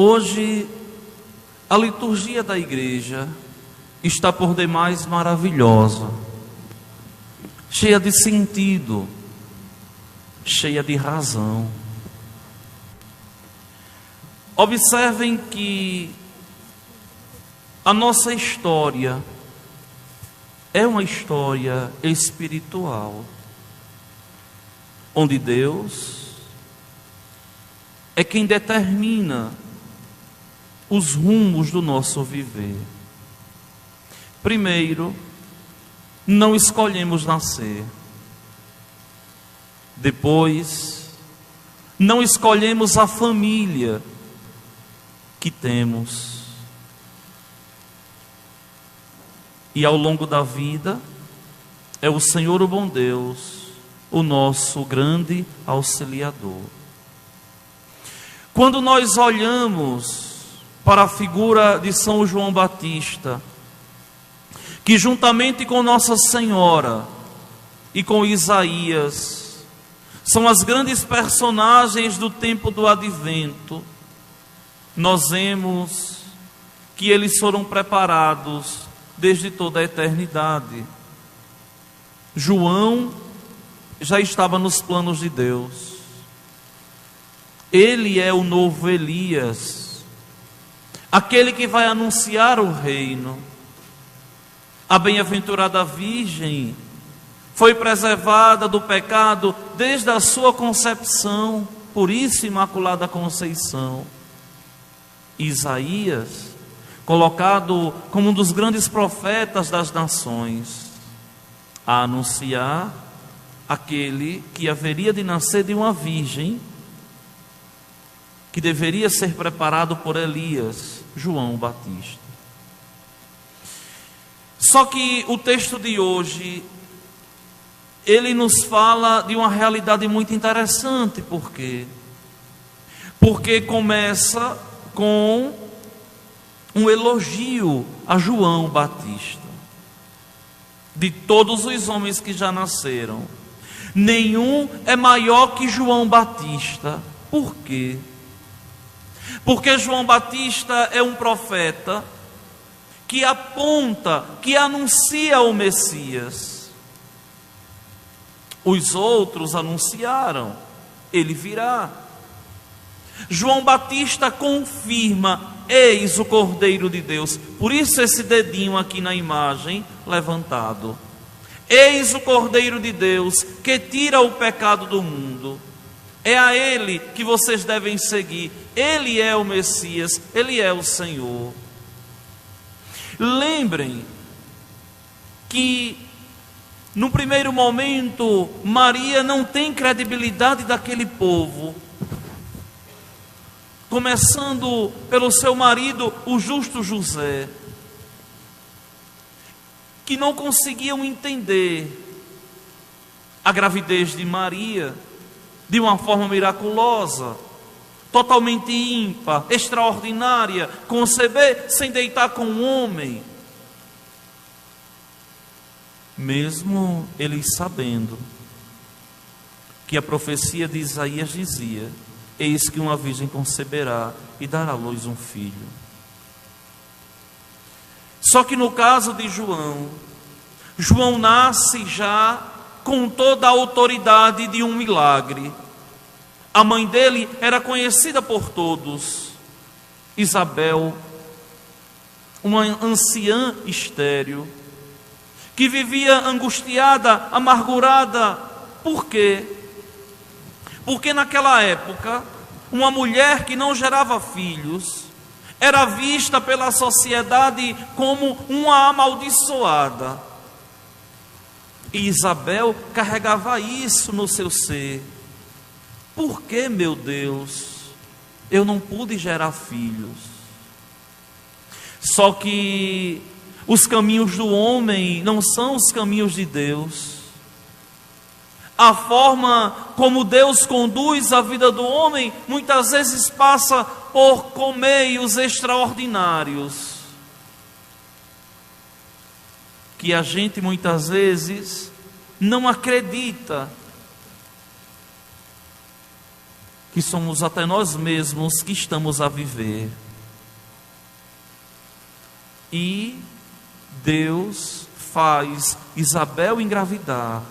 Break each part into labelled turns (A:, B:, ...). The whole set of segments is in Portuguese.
A: Hoje, a liturgia da igreja está por demais maravilhosa, cheia de sentido, cheia de razão. Observem que a nossa história é uma história espiritual, onde Deus é quem determina os rumos do nosso viver. Primeiro, não escolhemos nascer. Depois, não escolhemos a família que temos. E ao longo da vida, é o Senhor, o bom Deus, o nosso grande auxiliador. Quando nós olhamos para a figura de São João Batista, que juntamente com Nossa Senhora e com Isaías, são as grandes personagens do tempo do Advento, nós vemos que eles foram preparados desde toda a eternidade. João já estava nos planos de Deus. Ele é o novo Elias, aquele que vai anunciar o reino. A bem-aventurada Virgem foi preservada do pecado desde a sua concepção, por isso Imaculada Conceição. Isaías, colocado como um dos grandes profetas das nações, a anunciar aquele que haveria de nascer de uma virgem, que deveria ser preparado por Elias, João Batista. Só que o texto de hoje, ele nos fala de uma realidade muito interessante. Por quê? Porque começa com um elogio a João Batista. De todos os homens que já nasceram, nenhum é maior que João Batista. Por quê? Porque João Batista é um profeta que aponta, que anuncia o Messias. Os outros anunciaram, ele virá. João Batista confirma: eis o Cordeiro de Deus. Por isso esse dedinho aqui na imagem levantado. Eis o Cordeiro de Deus que tira o pecado do mundo. É a Ele que vocês devem seguir. Ele é o Messias, Ele é o Senhor. Lembrem que no primeiro momento Maria não tem credibilidade daquele povo, começando pelo seu marido, o justo José, que não conseguiam entender a gravidez de Maria de uma forma miraculosa, totalmente ímpar, extraordinária, conceber sem deitar com um homem. Mesmo eles sabendo que a profecia de Isaías dizia: eis que uma virgem conceberá e dará à luz um filho. Só que no caso de João, João nasce já com toda a autoridade de um milagre. A mãe dele era conhecida por todos, Isabel, uma anciã estéril, que vivia angustiada, amargurada. Por quê? Porque naquela época, uma mulher que não gerava filhos era vista pela sociedade como uma amaldiçoada. E Isabel carregava isso no seu ser. Por que, meu Deus, eu não pude gerar filhos? Só que os caminhos do homem não são os caminhos de Deus. A forma como Deus conduz a vida do homem muitas vezes passa por meios extraordinários, que a gente muitas vezes não acredita que somos até nós mesmos que estamos a viver. E Deus faz Isabel engravidar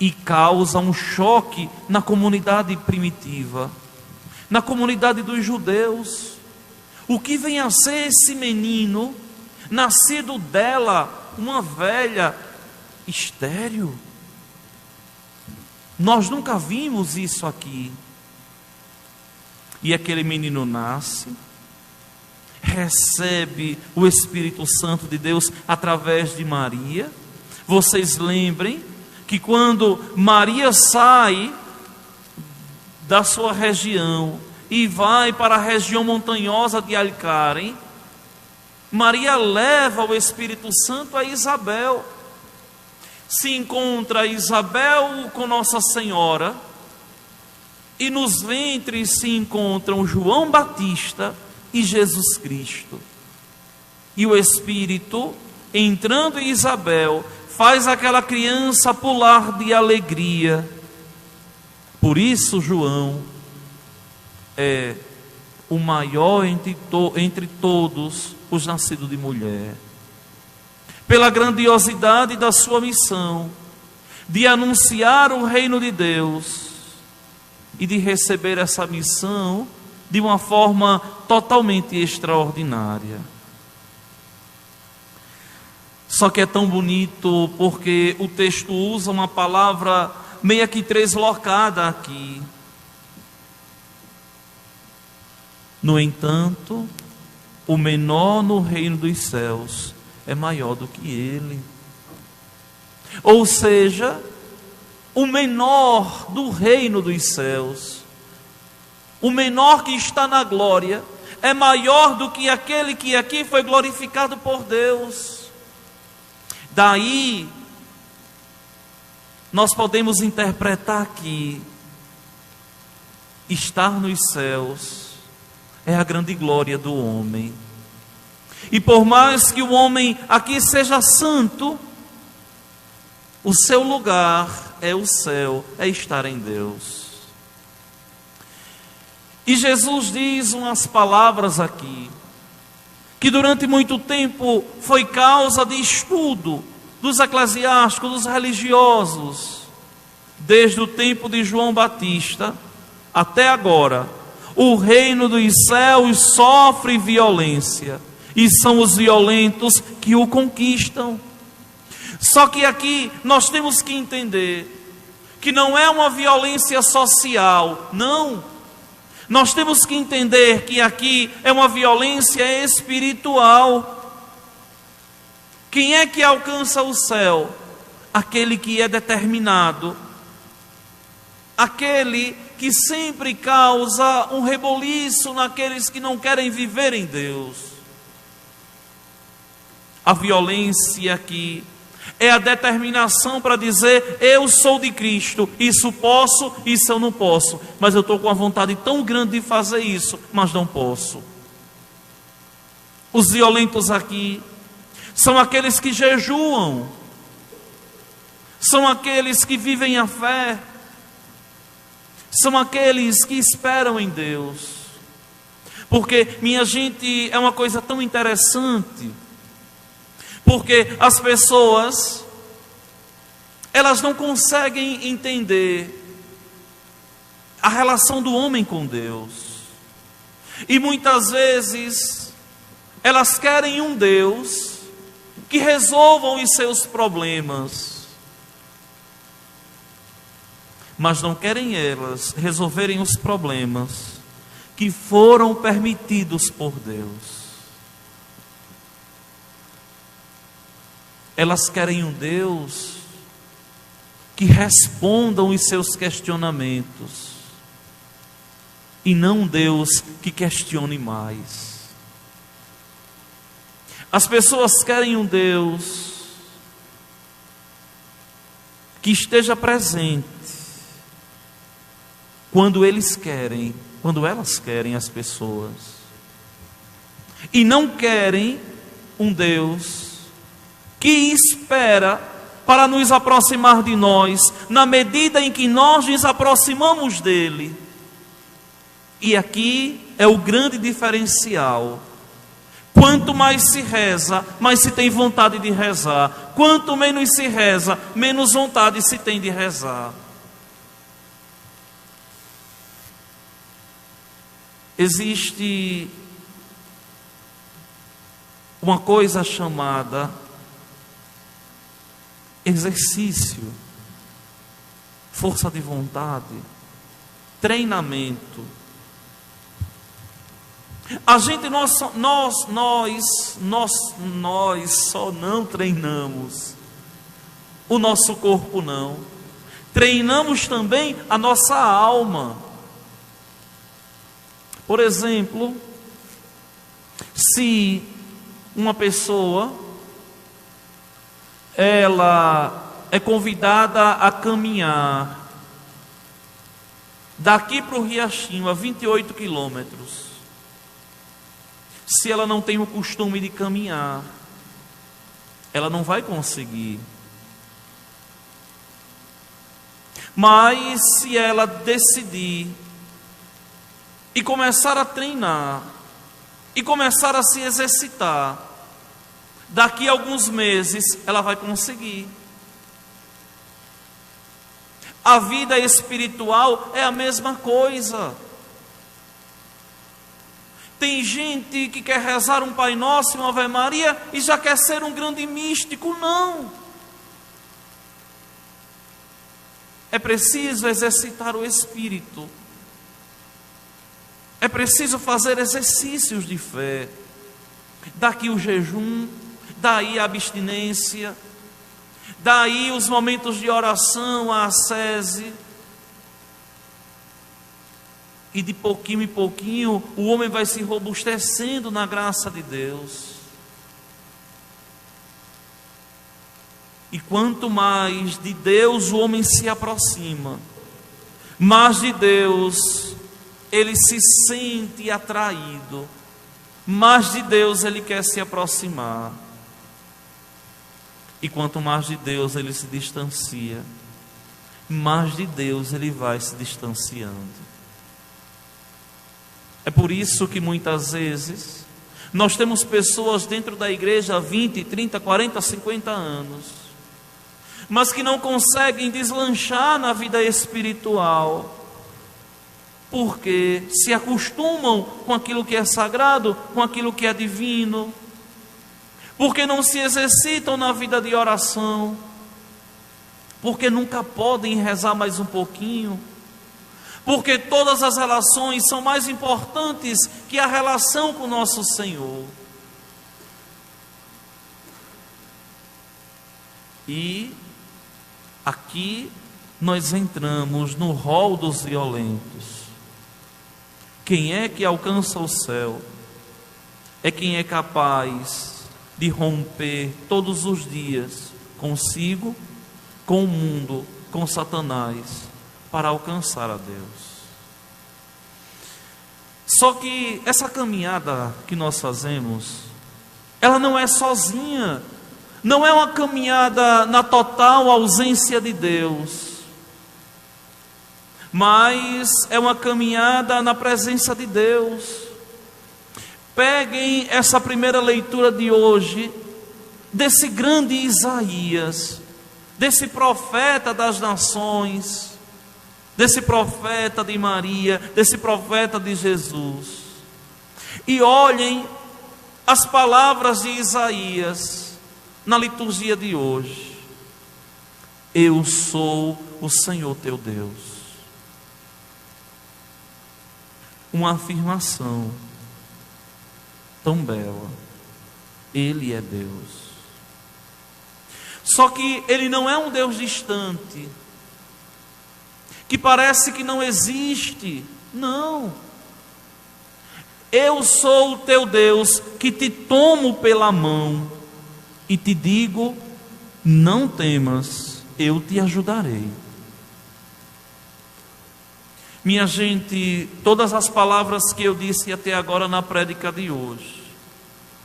A: e causa um choque na comunidade primitiva, na comunidade dos judeus. O que vem a ser esse menino, nascido dela, uma velha estéril? Nós nunca vimos isso aqui. E aquele menino nasce, recebe o Espírito Santo de Deus através de Maria. Vocês lembrem que quando Maria sai da sua região e vai para a região montanhosa de Alcaren, Maria leva o Espírito Santo a Isabel. Se encontra Isabel com Nossa Senhora, e nos ventres se encontram João Batista e Jesus Cristo. E o Espírito, entrando em Isabel, faz aquela criança pular de alegria. Por isso João é o maior entre todos os nascidos de mulher. Pela grandiosidade da sua missão, de anunciar o reino de Deus e de receber essa missão de uma forma totalmente extraordinária. Só que é tão bonito porque o texto usa uma palavra meio que translocada aqui. No entanto, o menor no reino dos céus é maior do que ele. Ou seja, o menor do reino dos céus, o menor que está na glória, é maior do que aquele que aqui foi glorificado por Deus. Daí, nós podemos interpretar aqui, estar nos céus é a grande glória do homem. E por mais que o homem aqui seja santo, o seu lugar é o céu, é estar em Deus. E Jesus diz umas palavras aqui, que durante muito tempo foi causa de estudo dos eclesiásticos, dos religiosos, desde o tempo de João Batista até agora. O reino dos céus sofre violência, e são os violentos que o conquistam. Só que aqui nós temos que entender que não é uma violência social, não. Nós temos que entender que aqui é uma violência espiritual. Quem é que alcança o céu? Aquele que é determinado, aquele que sempre causa um reboliço naqueles que não querem viver em Deus. A violência aqui é a determinação para dizer: eu sou de Cristo, isso posso, isso eu não posso, mas eu estou com uma vontade tão grande de fazer isso, mas não posso. Os violentos aqui são aqueles que jejuam, são aqueles que vivem a fé, são aqueles que esperam em Deus. Porque, minha gente, é uma coisa tão interessante, porque as pessoas, elas não conseguem entender a relação do homem com Deus. E muitas vezes elas querem um Deus que resolva os seus problemas, mas não querem elas resolverem os problemas que foram permitidos por Deus. Elas querem um Deus que respondam os seus questionamentos, e não um Deus que questione mais. As pessoas querem um Deus que esteja presente quando eles querem, quando elas querem, as pessoas, e não querem um Deus que espera para nos aproximar de nós, na medida em que nós nos aproximamos dele. E aqui é o grande diferencial. Quanto mais se reza, mais se tem vontade de rezar. Quanto menos se reza, menos vontade se tem de rezar. Existe uma coisa chamada exercício, força de vontade, treinamento. A gente, nós só não treinamos o nosso corpo, não. Treinamos também a nossa alma. Por exemplo, se uma pessoa, ela é convidada a caminhar daqui para o Riachinho, a 28 quilômetros. Se ela não tem o costume de caminhar, ela não vai conseguir. Mas se ela decidir e começar a treinar, e começar a se exercitar, daqui a alguns meses ela vai conseguir. A vida espiritual é a mesma coisa. Tem gente que quer rezar um Pai Nosso e uma Ave Maria e já quer ser um grande místico. Não. É preciso exercitar o espírito. É preciso fazer exercícios de fé. Daqui o jejum, daí a abstinência, daí os momentos de oração, a ascese. E de pouquinho em pouquinho, o homem vai se robustecendo na graça de Deus. E quanto mais de Deus o homem se aproxima, mais de Deus ele se sente atraído, mais de Deus ele quer se aproximar. E quanto mais de Deus ele se distancia, mais de Deus ele vai se distanciando. É por isso que muitas vezes nós temos pessoas dentro da igreja há 20, 30, 40, 50 anos, mas que não conseguem deslanchar na vida espiritual, porque se acostumam com aquilo que é sagrado, com aquilo que é divino, porque não se exercitam na vida de oração, porque nunca podem rezar mais um pouquinho, porque todas as relações são mais importantes que a relação com nosso Senhor. E aqui nós entramos no rol dos violentos. Quem é que alcança o céu? É quem é capaz de romper todos os dias consigo, com o mundo, com Satanás, para alcançar a Deus. Só que essa caminhada que nós fazemos, ela não é sozinha, não é uma caminhada na total ausência de Deus, mas é uma caminhada na presença de Deus. Peguem essa primeira leitura de hoje, desse grande Isaías, desse profeta das nações, desse profeta de Maria, desse profeta de Jesus, e olhem as palavras de Isaías na liturgia de hoje. Eu sou o Senhor teu Deus. Uma afirmação tão bela. Ele é Deus. Só que Ele não é um Deus distante, que parece que não existe. Não. Eu sou o teu Deus, que te tomo pela mão e te digo: não temas, eu te ajudarei. Minha gente, todas as palavras que eu disse até agora na prédica de hoje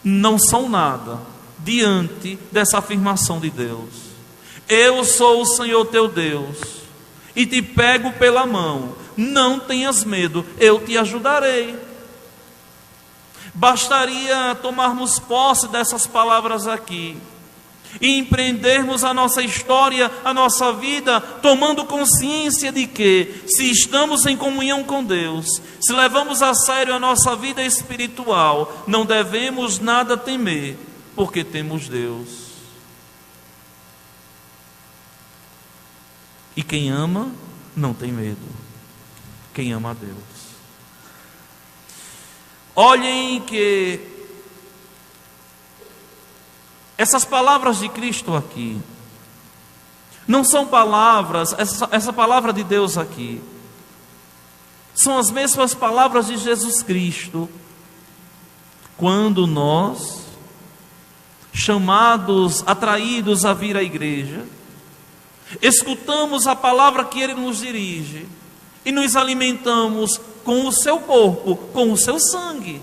A: não são nada diante dessa afirmação de Deus. Eu sou o Senhor teu Deus, e te pego pela mão. Não tenhas medo, eu te ajudarei. Bastaria tomarmos posse dessas palavras aqui e empreendermos a nossa história, a nossa vida, tomando consciência de que, se estamos em comunhão com Deus, se levamos a sério a nossa vida espiritual, não devemos nada temer, porque temos Deus. E quem ama, não tem medo. Quem ama a Deus. Olhem que essas palavras de Cristo aqui não são palavras, essa palavra de Deus aqui são as mesmas palavras de Jesus Cristo quando nós, chamados, atraídos a vir à igreja, escutamos a palavra que Ele nos dirige e nos alimentamos com o seu corpo, com o seu sangue.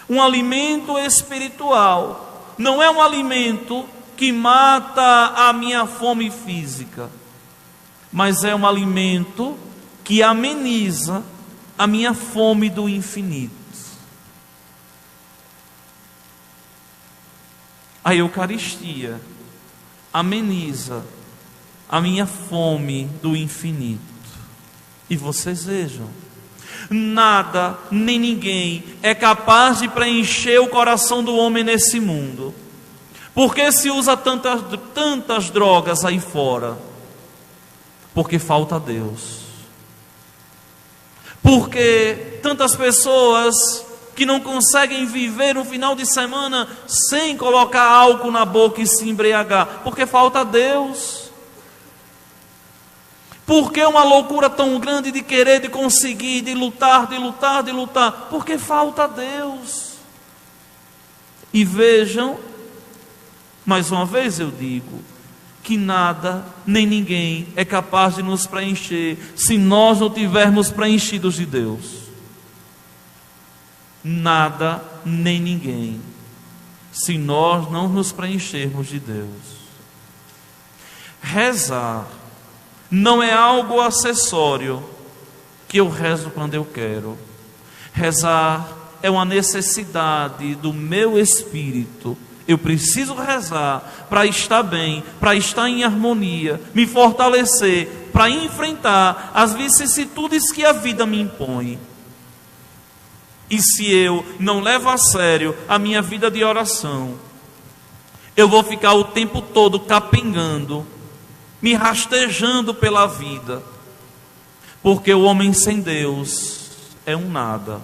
A: Um alimento espiritual não é um alimento que mata a minha fome física, mas é um alimento que ameniza a minha fome do infinito. A Eucaristia ameniza a minha fome do infinito. E vocês vejam, nada nem ninguém é capaz de preencher o coração do homem nesse mundo. Por que se usa tantas drogas aí fora? Porque falta Deus. Porque tantas pessoas que não conseguem viver um final de semana sem colocar álcool na boca e se embriagar? Porque falta Deus. Por que uma loucura tão grande de querer, de conseguir, de lutar? Porque falta Deus. E vejam, mais uma vez eu digo, que nada nem ninguém é capaz de nos preencher se nós não tivermos preenchidos de Deus. Nada nem ninguém, se nós não nos preenchermos de Deus. Rezar não é algo acessório que eu rezo quando eu quero. Rezar é uma necessidade do meu espírito. Eu preciso rezar para estar bem, para estar em harmonia, me fortalecer, para enfrentar as vicissitudes que a vida me impõe. E se eu não levo a sério a minha vida de oração, eu vou ficar o tempo todo capengando, me rastejando pela vida, porque o homem sem Deus é um nada,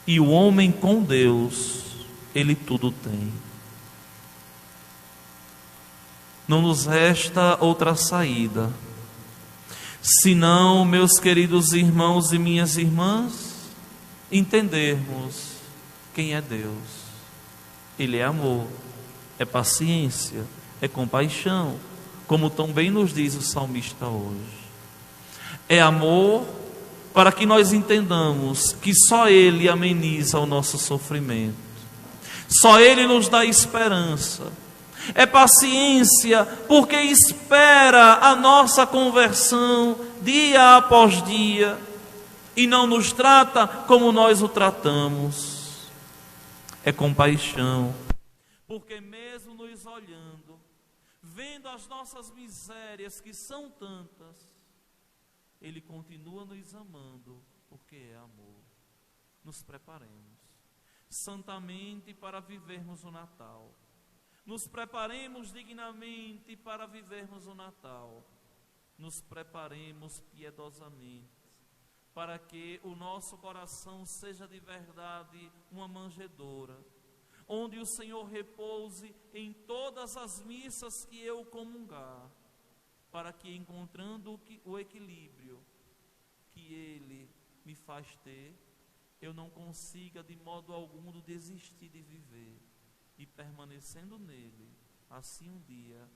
A: e o homem com Deus, ele tudo tem. Não nos resta outra saída, senão, meus queridos irmãos e minhas irmãs, entendermos quem é Deus. Ele é amor, é paciência, é compaixão, como tão bem nos diz o salmista hoje. É amor para que nós entendamos que só Ele ameniza o nosso sofrimento, só Ele nos dá esperança. É paciência porque espera a nossa conversão dia após dia e não nos trata como nós o tratamos. É compaixão porque mesmo nos olhando, vendo as nossas misérias que são tantas, Ele continua nos amando, porque é amor. Nos preparemos santamente para vivermos o Natal. Nos preparemos dignamente para vivermos o Natal. Nos preparemos piedosamente para que o nosso coração seja de verdade uma manjedoura, onde o Senhor repouse em todas as missas que eu comungar, para que, encontrando o equilíbrio que Ele me faz ter, eu não consiga de modo algum desistir de viver, e permanecendo nele, assim um dia